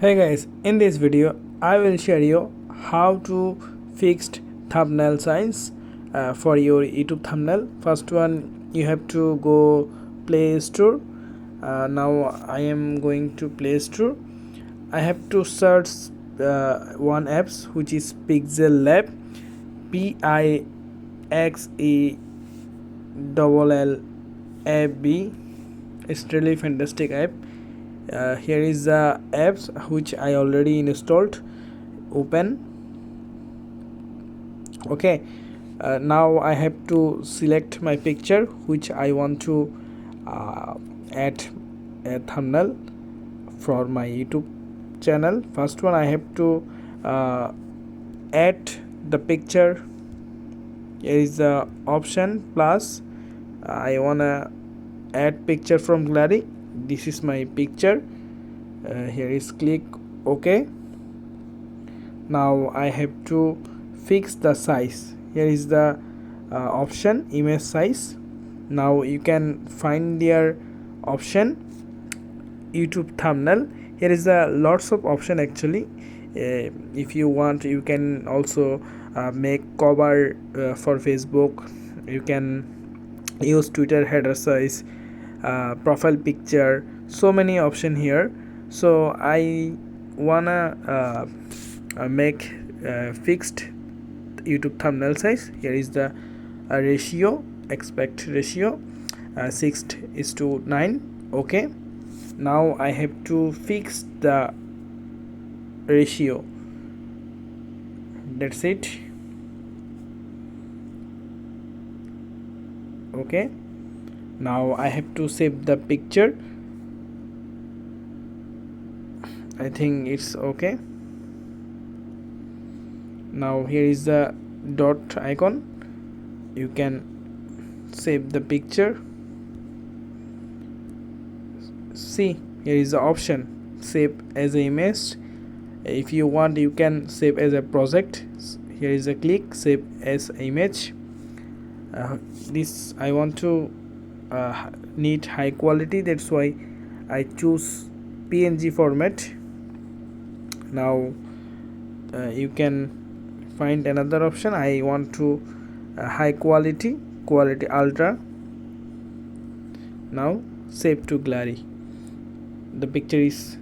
Hey guys, in this video I will share you how to fix thumbnail size for your YouTube thumbnail. First one, you have to go Play Store. Now I am going to Play Store. I have to search one apps which is Pixel Lab, PIXELLAB. It's really fantastic app. Here is the apps which I already installed. Open. Okay, now I have to select my picture which I want to add a thumbnail for my YouTube channel. First one, I have to add the picture. Here is the option plus. I wanna add picture from gallery. This is my picture. Here is click OK. Now I have to fix the size. Here is the option image size. Now you can find their option YouTube thumbnail. Here is a lots of option actually. If you want, you can also make cover for Facebook. You can use Twitter header size, profile picture, so many option here. So I wanna make fixed YouTube thumbnail size. Here is the ratio, expect ratio 6:9. Okay, now I have to fix the ratio. That's it. Okay, now I have to save the picture. I think it's okay. Now here is the dot icon. You can save the picture. See, here is the option save as an image. If you want, you can save as a project. Here is a click save as image. This I want to need high quality, that's why I choose PNG format. Now you can find another option. I want to high quality ultra. Now save to gallery. The picture is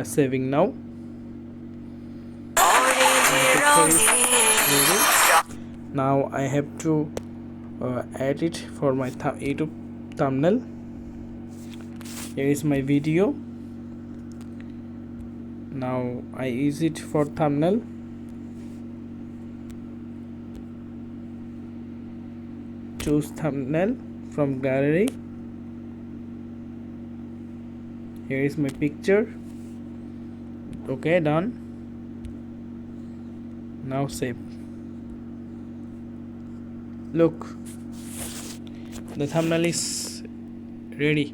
saving now. Now I have to add it for my YouTube thumbnail. Here is my video. Now I use it for thumbnail. Choose thumbnail from gallery. Here is my picture. Okay, done. Now save. Look, the thumbnail is ready.